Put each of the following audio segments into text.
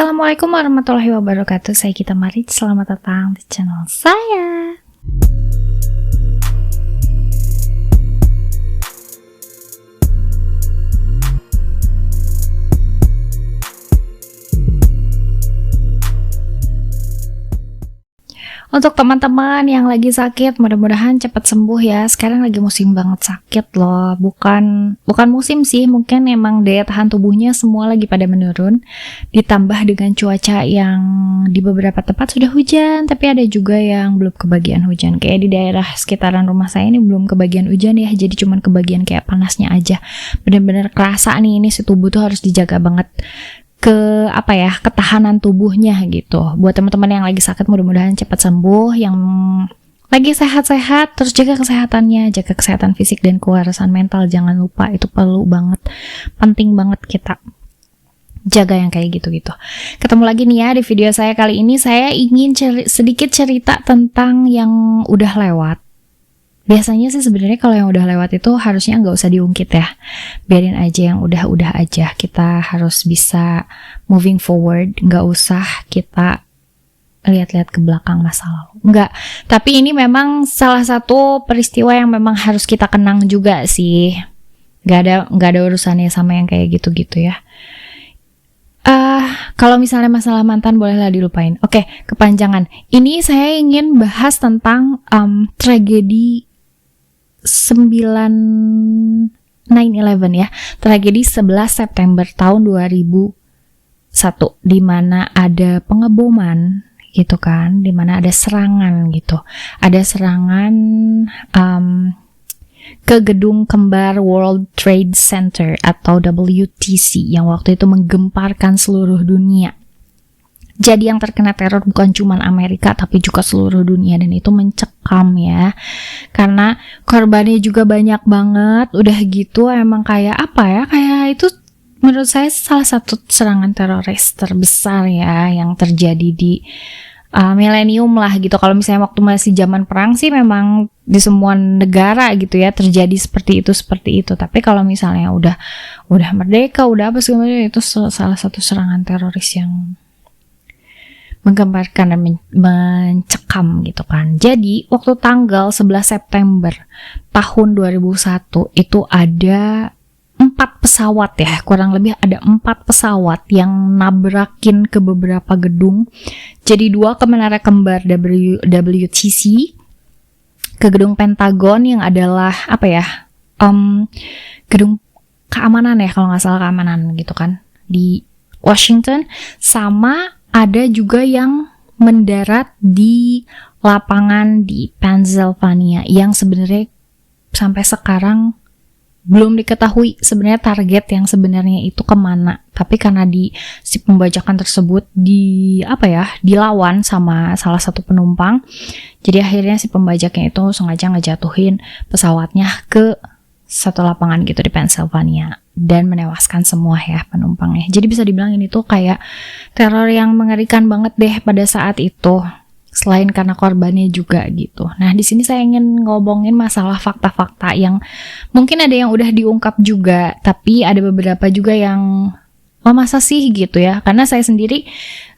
Assalamualaikum warahmatullahi wabarakatuh. Saya Gita Marit. Selamat datang di channel saya. Untuk teman-teman yang lagi sakit, mudah-mudahan cepat sembuh ya. Sekarang lagi musim banget sakit loh. Bukan musim sih, mungkin emang daya tahan tubuhnya semua lagi pada menurun. Ditambah dengan cuaca yang di beberapa tempat sudah hujan, tapi ada juga yang belum kebagian hujan. Kayak di daerah sekitaran rumah saya ini belum kebagian hujan ya, jadi cuman kebagian kayak panasnya aja. Bener-bener kerasa nih, ini si tubuh tuh harus dijaga banget ketahanan tubuhnya gitu. Buat teman-teman yang lagi sakit, mudah-mudahan cepat sembuh. Yang lagi sehat-sehat, terus jaga kesehatannya, jaga kesehatan fisik dan kewarasan mental. Jangan lupa, itu perlu banget, penting banget kita jaga yang kayak gitu-gitu. Ketemu lagi nih ya di video saya kali ini. Saya ingin sedikit cerita tentang yang udah lewat. Biasanya sih sebenarnya kalau yang udah lewat itu harusnya nggak usah diungkit ya. Biarin aja yang udah-udah aja. Kita harus bisa moving forward. Nggak usah kita lihat-lihat ke belakang masa lalu. Nggak. Tapi ini memang salah satu peristiwa yang memang harus kita kenang juga sih. Nggak ada urusannya sama yang kayak gitu-gitu ya. Kalau misalnya masalah mantan bolehlah dilupain. Oke, kepanjangan. Ini saya ingin bahas tentang tragedi 9/11 ya, tragedi 11 September tahun 2001, di mana ada pengeboman gitu kan, di mana ada serangan gitu, ada serangan ke gedung kembar World Trade Center atau WTC yang waktu itu menggemparkan seluruh dunia. Jadi yang terkena teror bukan cuma Amerika tapi juga seluruh dunia, dan itu mencekam ya. Karena korbannya juga banyak banget. Udah gitu emang kayak kayak itu menurut saya salah satu serangan teroris terbesar ya yang terjadi di milenium lah gitu. Kalau misalnya waktu masih zaman perang sih memang di semua negara gitu ya terjadi seperti itu. Tapi kalau misalnya udah merdeka, udah apa segala macam, itu salah satu serangan teroris yang menggambarkan dan mencekam gitu kan. Jadi waktu tanggal 11 September tahun 2001 itu ada 4 pesawat ya, kurang lebih ada 4 pesawat yang nabrakin ke beberapa gedung. Jadi 2 ke menara kembar WTC, ke gedung Pentagon yang adalah gedung keamanan ya, kalau nggak salah keamanan gitu kan, di Washington. Sama ada juga yang mendarat di lapangan di Pennsylvania yang sebenarnya sampai sekarang belum diketahui sebenarnya target yang sebenarnya itu kemana. Tapi karena si pembajakan tersebut dilawan sama salah satu penumpang, jadi akhirnya si pembajaknya itu sengaja ngejatuhin pesawatnya ke satu lapangan gitu di Pennsylvania dan menewaskan semua ya penumpangnya. Jadi bisa dibilang ini tuh kayak teror yang mengerikan banget deh pada saat itu, selain karena korbannya juga gitu. Nah, di sini saya ingin ngomongin masalah fakta-fakta yang mungkin ada yang udah diungkap juga, tapi ada beberapa juga yang masa sih gitu ya. Karena saya sendiri,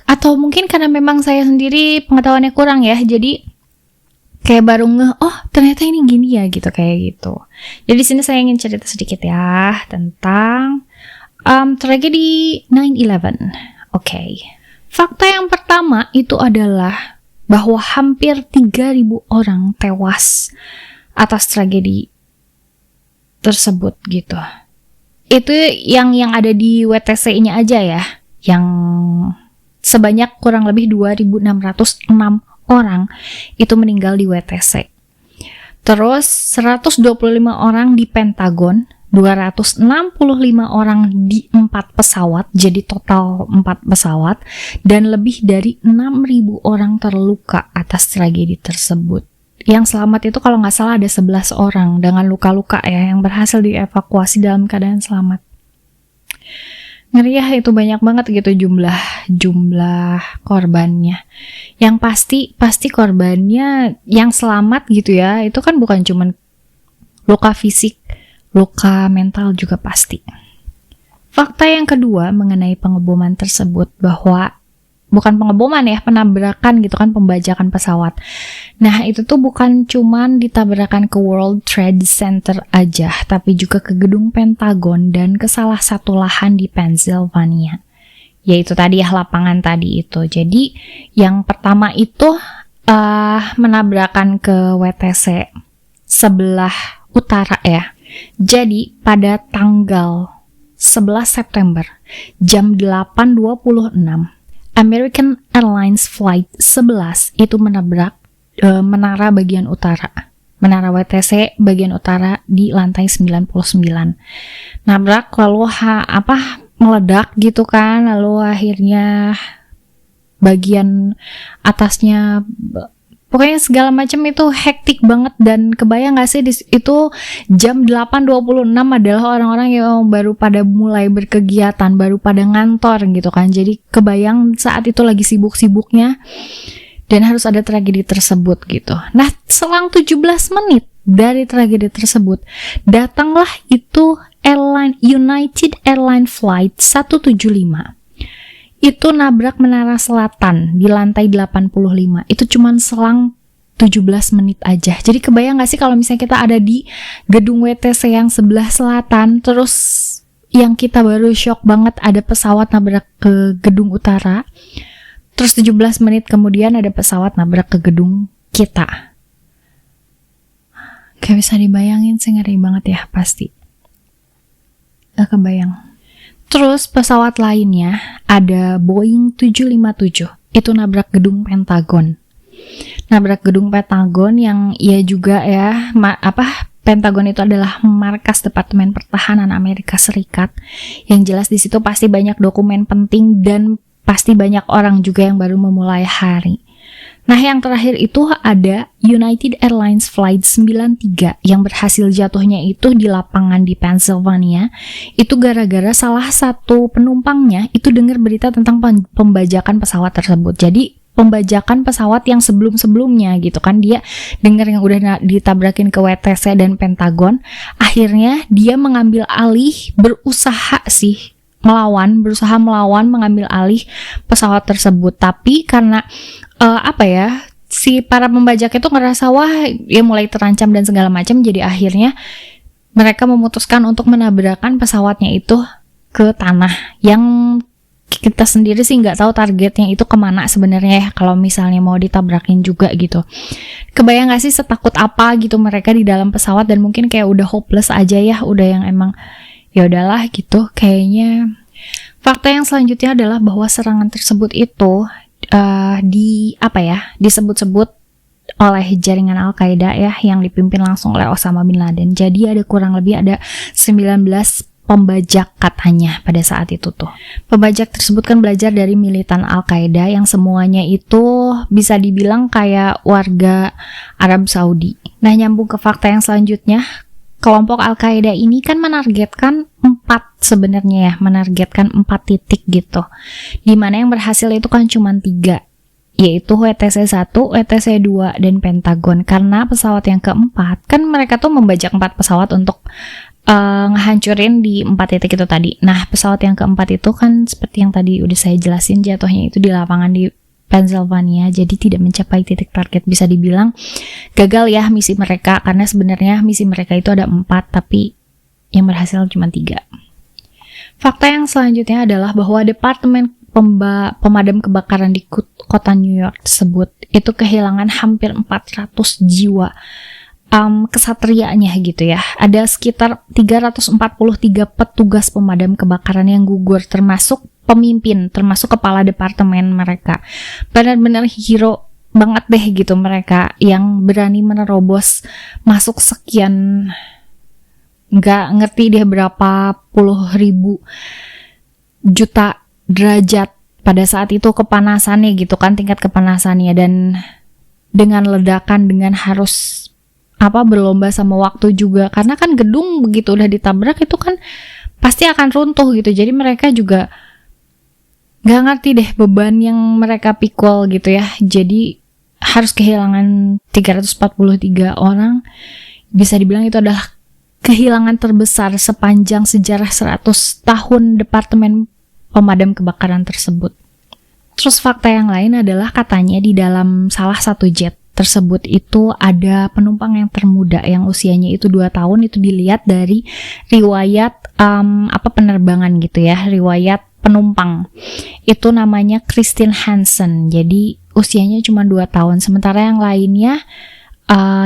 atau mungkin karena memang saya sendiri pengetahuannya kurang ya, jadi kayak baru ternyata ini gini ya gitu, kayak gitu. Jadi di sini saya ingin cerita sedikit ya tentang tragedi 9/11. Oke. Fakta yang pertama itu adalah bahwa hampir 3.000 orang tewas atas tragedi tersebut gitu. Itu yang ada di WTC-nya aja ya, yang sebanyak kurang lebih 2.606 orang itu meninggal di WTC. Terus 125 orang di Pentagon, 265 orang di 4 pesawat, jadi total 4 pesawat, dan lebih dari 6.000 orang terluka atas tragedi tersebut. Yang selamat itu kalau nggak salah ada 11 orang dengan luka-luka ya, yang berhasil dievakuasi dalam keadaan selamat. Ngeri ya, itu banyak banget gitu jumlah korbannya. Yang pasti korbannya yang selamat gitu ya, itu kan bukan cuman luka fisik, luka mental juga pasti. Fakta yang kedua mengenai pengeboman tersebut bahwa bukan pengeboman ya, penabrakan gitu kan, pembajakan pesawat. Nah, itu tuh bukan cuman ditabrakan ke World Trade Center aja, tapi juga ke gedung Pentagon dan ke salah satu lahan di Pennsylvania. Yaitu tadi ya, lapangan tadi itu. Jadi, yang pertama itu menabrakan ke WTC sebelah utara ya. Jadi, pada tanggal 11 September jam 8.26 American Airlines Flight 11 itu menabrak menara bagian utara. Menara WTC bagian utara di lantai 99. Nabrak lalu meledak gitu kan, lalu akhirnya bagian atasnya pokoknya segala macam itu hektik banget. Dan kebayang gak sih itu jam 8.26 adalah orang-orang yang baru pada mulai berkegiatan, baru pada ngantor gitu kan. Jadi kebayang saat itu lagi sibuk-sibuknya dan harus ada tragedi tersebut gitu. Nah, selang 17 menit dari tragedi tersebut datanglah itu United Airlines Flight 175. Itu nabrak menara selatan di lantai 85. Itu cuman selang 17 menit aja. Jadi kebayang gak sih kalau misalnya kita ada di gedung WTC yang sebelah selatan, terus yang kita baru shock banget ada pesawat nabrak ke gedung utara, terus 17 menit kemudian ada pesawat nabrak ke gedung kita. Gak bisa dibayangin sih, ngeri banget ya pasti. Gak kebayang. Terus pesawat lainnya ada Boeing 757. Itu nabrak gedung Pentagon. Nabrak gedung Pentagon yang ia juga ya Pentagon itu adalah markas Departemen Pertahanan Amerika Serikat. Yang jelas di situ pasti banyak dokumen penting dan pasti banyak orang juga yang baru memulai hari. Nah, yang terakhir itu ada United Airlines Flight 93 yang berhasil jatuhnya itu di lapangan di Pennsylvania. Itu gara-gara salah satu penumpangnya itu dengar berita tentang pembajakan pesawat tersebut. Jadi, pembajakan pesawat yang sebelum-sebelumnya gitu kan, dia dengar yang udah ditabrakin ke WTC dan Pentagon. Akhirnya dia mengambil alih, berusaha melawan, mengambil alih pesawat tersebut. Tapi karena si para pembajak itu ngerasa wah ya mulai terancam dan segala macam, jadi akhirnya mereka memutuskan untuk menabrakkan pesawatnya itu ke tanah yang kita sendiri sih nggak tahu targetnya itu kemana sebenarnya ya, kalau misalnya mau ditabrakin juga gitu. Kebayang nggak sih setakut apa gitu mereka di dalam pesawat, dan mungkin kayak udah hopeless aja ya, udah yang emang ya udahlah gitu kayaknya. Fakta yang selanjutnya adalah bahwa serangan tersebut itu disebut-sebut oleh jaringan Al-Qaeda ya, yang dipimpin langsung oleh Osama bin Laden. Jadi ada kurang lebih 19 pembajak katanya pada saat itu tuh. Pembajak tersebut kan belajar dari militan Al-Qaeda yang semuanya itu bisa dibilang kayak warga Arab Saudi. Nah, nyambung ke fakta yang selanjutnya, kelompok Al-Qaeda ini kan menargetkan 4 titik gitu. Dimana yang berhasil itu kan cuma 3, yaitu WTC 1, WTC 2, dan Pentagon. Karena pesawat yang keempat, kan mereka tuh membajak 4 pesawat untuk ngehancurin di 4 titik itu tadi. Nah, pesawat yang keempat itu kan seperti yang tadi udah saya jelasin, jatuhnya itu di lapangan di Pennsylvania, jadi tidak mencapai titik target. Bisa dibilang gagal ya misi mereka, karena sebenarnya misi mereka itu ada 4, tapi yang berhasil cuma 3. Fakta yang selanjutnya adalah bahwa Departemen Pemadam Kebakaran di kota New York tersebut itu kehilangan hampir 400 jiwa kesatrianya gitu ya. Ada sekitar 343 petugas pemadam kebakaran yang gugur, termasuk pemimpin, termasuk kepala departemen mereka. Benar-benar hero banget deh gitu mereka yang berani menerobos masuk sekian, nggak ngerti dia berapa puluh ribu juta derajat pada saat itu kepanasannya gitu kan, tingkat kepanasannya, dan dengan ledakan, dengan harus berlomba sama waktu juga, karena kan gedung begitu udah ditabrak itu kan pasti akan runtuh gitu. Jadi mereka juga nggak ngerti deh beban yang mereka pikul gitu ya. Jadi harus kehilangan 343 orang. Bisa dibilang itu adalah kehilangan terbesar sepanjang sejarah 100 tahun Departemen Pemadam Kebakaran tersebut. Terus fakta yang lain adalah katanya di dalam salah satu jet tersebut itu ada penumpang yang termuda yang usianya itu 2 tahun. Itu dilihat dari riwayat penerbangan gitu ya, riwayat penumpang. Itu namanya Christine Hansen. Jadi usianya cuma 2 tahun. Sementara yang lainnya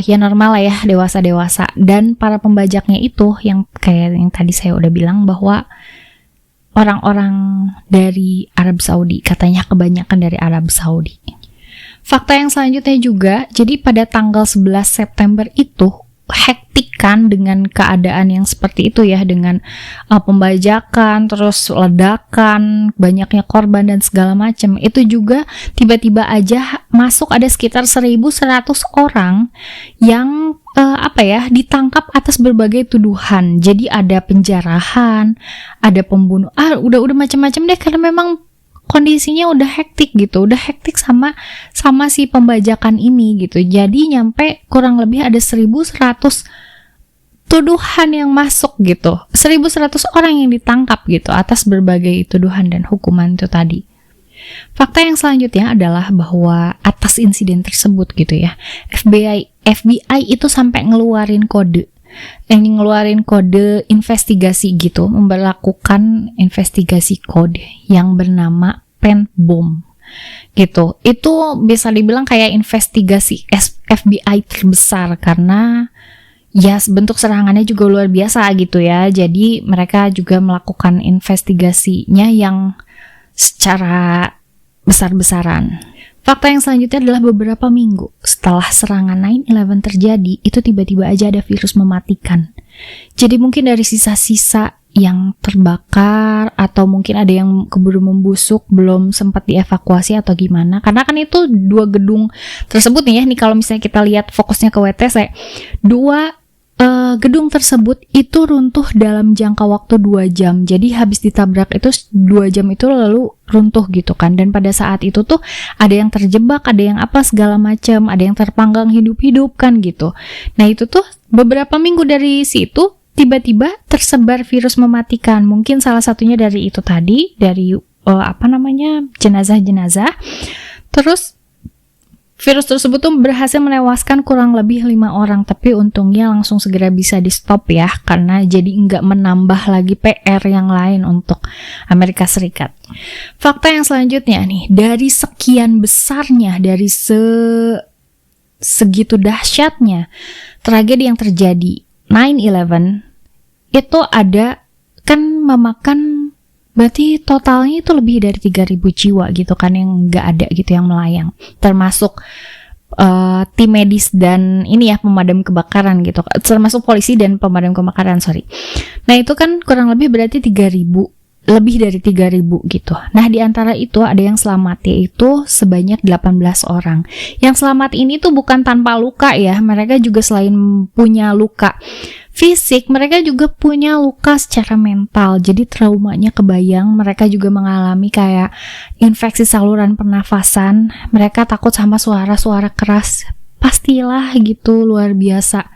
ya normal lah ya, dewasa-dewasa. Dan para pembajaknya itu yang kayak yang tadi saya udah bilang bahwa orang-orang dari Arab Saudi, katanya kebanyakan dari Arab Saudi. Fakta yang selanjutnya juga, jadi pada tanggal 11 September itu hektik kan dengan keadaan yang seperti itu ya, dengan pembajakan, terus ledakan, banyaknya korban dan segala macam. Itu juga tiba-tiba aja masuk ada sekitar 1.100 orang yang ditangkap atas berbagai tuduhan. Jadi ada penjarahan, ada pembunuh, udah macam-macam deh, karena memang kondisinya udah hektik gitu, udah hektik sama si pembajakan ini gitu. Jadi nyampe kurang lebih ada 1.100 tuduhan yang masuk gitu, 1.100 orang yang ditangkap gitu atas berbagai tuduhan dan hukuman itu tadi. Fakta yang selanjutnya adalah bahwa atas insiden tersebut gitu ya, FBI itu sampai ngeluarin kode investigasi gitu, memberlakukan investigasi kode yang bernama pen bom gitu. Itu bisa dibilang kayak investigasi FBI terbesar karena ya bentuk serangannya juga luar biasa gitu ya. Jadi mereka juga melakukan investigasinya yang secara besar-besaran. Fakta yang selanjutnya adalah beberapa minggu setelah serangan 9/11 terjadi, itu tiba-tiba aja ada virus mematikan. Jadi mungkin dari sisa-sisa yang terbakar, atau mungkin ada yang keburu membusuk, belum sempat dievakuasi atau gimana. Karena kan itu 2 gedung tersebut nih ya, nih kalau misalnya kita lihat fokusnya ke WTC, 2 gedung tersebut itu runtuh dalam jangka waktu 2 jam. Jadi habis ditabrak itu 2 jam itu lalu runtuh gitu kan. Dan pada saat itu tuh ada yang terjebak, ada yang apa segala macam, ada yang terpanggang hidup-hidup kan gitu. Nah itu tuh beberapa minggu dari situ tiba-tiba tersebar virus mematikan. Mungkin salah satunya dari itu tadi, dari jenazah-jenazah. Terus virus tersebut tuh berhasil menewaskan kurang lebih 5 orang, tapi untungnya langsung segera bisa di stop ya, karena jadi nggak menambah lagi PR yang lain untuk Amerika Serikat. Fakta yang selanjutnya nih, dari sekian besarnya, dari segitu dahsyatnya tragedi yang terjadi 9/11 itu ada kan memakan, berarti totalnya itu lebih dari 3.000 jiwa gitu kan yang nggak ada gitu, yang melayang, termasuk tim medis dan ini ya pemadam kebakaran gitu, termasuk polisi dan pemadam kebakaran Nah itu kan kurang lebih berarti 3.000, lebih dari 3.000 gitu. Nah di antara itu ada yang selamat, yaitu sebanyak 18 orang. Yang selamat ini tuh bukan tanpa luka ya, mereka juga selain punya luka fisik, mereka juga punya luka secara mental. Jadi traumanya kebayang, mereka juga mengalami kayak infeksi saluran pernafasan, mereka takut sama suara-suara keras. Pastilah gitu, luar biasa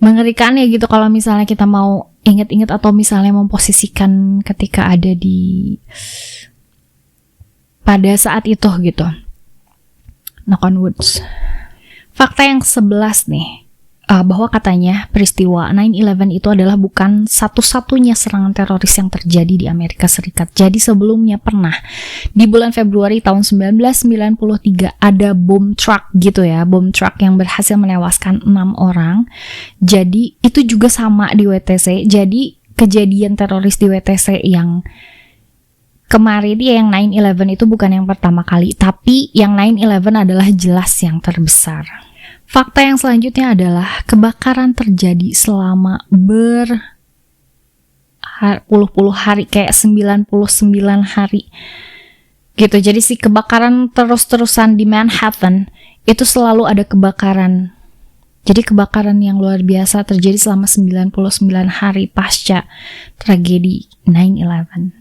mengerikan ya gitu kalau misalnya kita mau inget-inget atau misalnya memposisikan ketika ada di pada saat itu gitu. Knock on wood. Fakta yang 11 nih, bahwa katanya peristiwa 9/11 itu adalah bukan satu-satunya serangan teroris yang terjadi di Amerika Serikat. Jadi sebelumnya pernah di bulan Februari tahun 1993 ada bom truck gitu ya, bom truck yang berhasil menewaskan 6 orang. Jadi itu juga sama di WTC. Jadi kejadian teroris di WTC yang kemarin dia yang 9/11 itu bukan yang pertama kali, tapi yang 9/11 adalah jelas yang terbesar. Fakta yang selanjutnya adalah kebakaran terjadi selama berpuluh-puluh hari, kayak 99 hari gitu. Jadi si kebakaran terus-terusan di Manhattan itu selalu ada kebakaran. Jadi kebakaran yang luar biasa terjadi selama 99 hari pasca tragedi 9/11.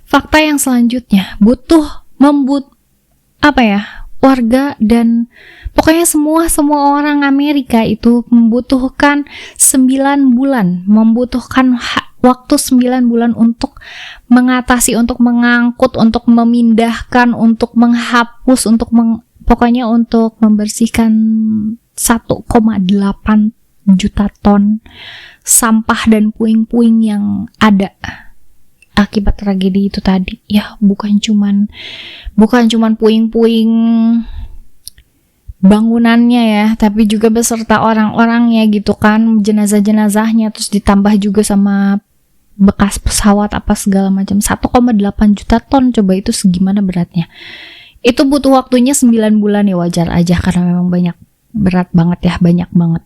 Fakta yang selanjutnya, warga dan pokoknya semua orang Amerika itu membutuhkan 9 bulan, membutuhkan waktu 9 bulan untuk mengatasi, untuk mengangkut, untuk memindahkan, untuk menghapus, pokoknya untuk membersihkan 1,8 juta ton sampah dan puing-puing yang ada akibat tragedi itu tadi. Ya, bukan cuman puing-puing bangunannya ya, tapi juga beserta orang-orangnya gitu kan, jenazah-jenazahnya, terus ditambah juga sama bekas pesawat apa segala macam. 1,8 juta ton, coba itu segimana beratnya. Itu butuh waktunya 9 bulan ya, wajar aja karena memang berat banget ya, banyak banget.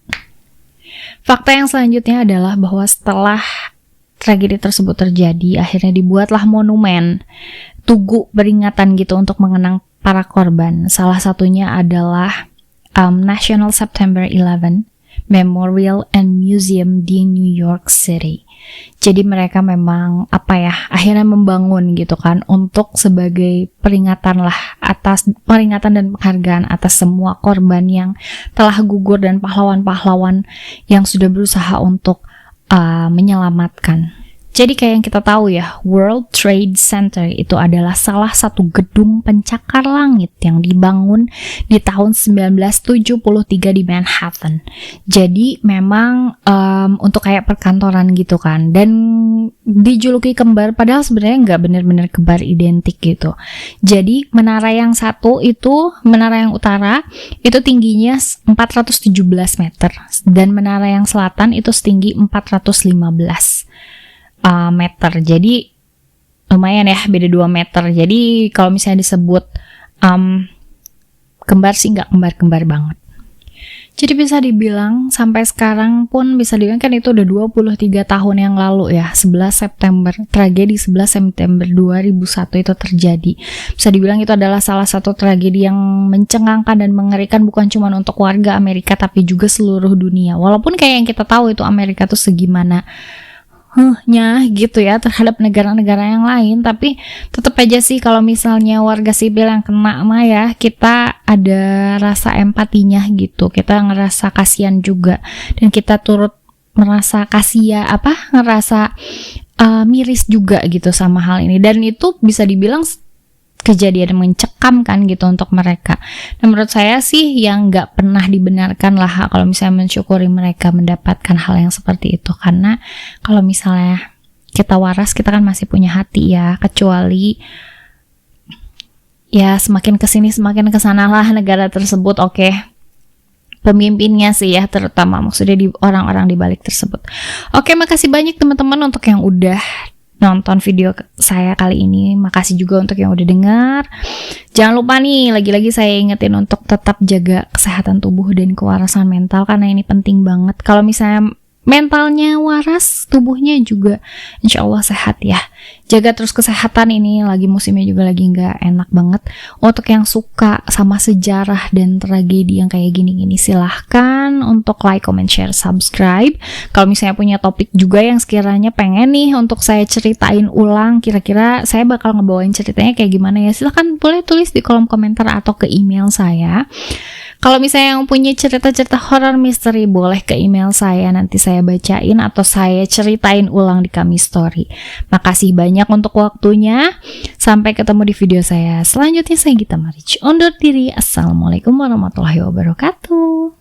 Fakta yang selanjutnya adalah bahwa setelah tragedi tersebut terjadi, akhirnya dibuatlah monumen, tugu peringatan gitu untuk mengenang para korban. Salah satunya adalah National September 11 Memorial and Museum di New York City. Jadi mereka memang akhirnya membangun gitu kan untuk sebagai peringatan dan penghargaan atas semua korban yang telah gugur dan pahlawan-pahlawan yang sudah berusaha untuk menyelamatkan. Jadi kayak yang kita tahu ya, World Trade Center itu adalah salah satu gedung pencakar langit yang dibangun di tahun 1973 di Manhattan. Jadi memang untuk kayak perkantoran gitu kan, dan dijuluki kembar, padahal sebenarnya nggak benar-benar kembar identik gitu. Jadi menara yang satu itu, menara yang utara itu tingginya 417 meter, dan menara yang selatan itu setinggi 415 meter. Jadi lumayan ya, beda 2 meter. Jadi kalau misalnya disebut kembar sih nggak kembar-kembar banget. Jadi bisa dibilang sampai sekarang pun bisa dibilang kan itu udah 23 tahun yang lalu ya, 11 September, tragedi 11 September 2001 itu terjadi. Bisa dibilang itu adalah salah satu tragedi yang mencengangkan dan mengerikan, bukan cuma untuk warga Amerika tapi juga seluruh dunia. Walaupun kayak yang kita tahu itu Amerika tuh segimana gitu ya terhadap negara-negara yang lain, tapi tetap aja sih kalau misalnya warga sipil yang kena mah ya, kita ada rasa empatinya gitu, kita ngerasa kasihan juga, dan kita turut merasa ngerasa miris juga gitu sama hal ini, dan itu bisa dibilang kejadian mencekam kan gitu untuk mereka. Dan menurut saya sih yang nggak pernah dibenarkan lah kalau misalnya mensyukuri mereka mendapatkan hal yang seperti itu, karena kalau misalnya kita waras, kita kan masih punya hati ya, kecuali ya semakin kesini semakin kesana lah negara tersebut, oke. Pemimpinnya sih ya, terutama maksudnya di orang-orang di balik tersebut. Oke, makasih banyak teman-teman untuk yang udah nonton video saya kali ini. Makasih juga untuk yang udah dengar. Jangan lupa nih, lagi-lagi saya ingetin untuk tetap jaga kesehatan tubuh dan kewarasan mental, karena ini penting banget. Kalau misalnya mentalnya waras, tubuhnya juga insya Allah sehat ya. Jaga terus kesehatan, ini lagi musimnya juga lagi nggak enak banget. Untuk yang suka sama sejarah dan tragedi yang kayak gini-gini, silahkan untuk like, comment, share, subscribe. Kalau misalnya punya topik juga yang sekiranya pengen nih untuk saya ceritain ulang, kira-kira saya bakal ngebawain ceritanya kayak gimana ya, silahkan boleh tulis di kolom komentar atau ke email saya. Kalau misalnya yang punya cerita-cerita horror misteri, boleh ke email saya, nanti saya bacain atau saya ceritain ulang di Kami Story. Makasih banyak untuk waktunya. Sampai ketemu di video saya selanjutnya. Saya Gita Maric undur diri. Assalamualaikum warahmatullahi wabarakatuh.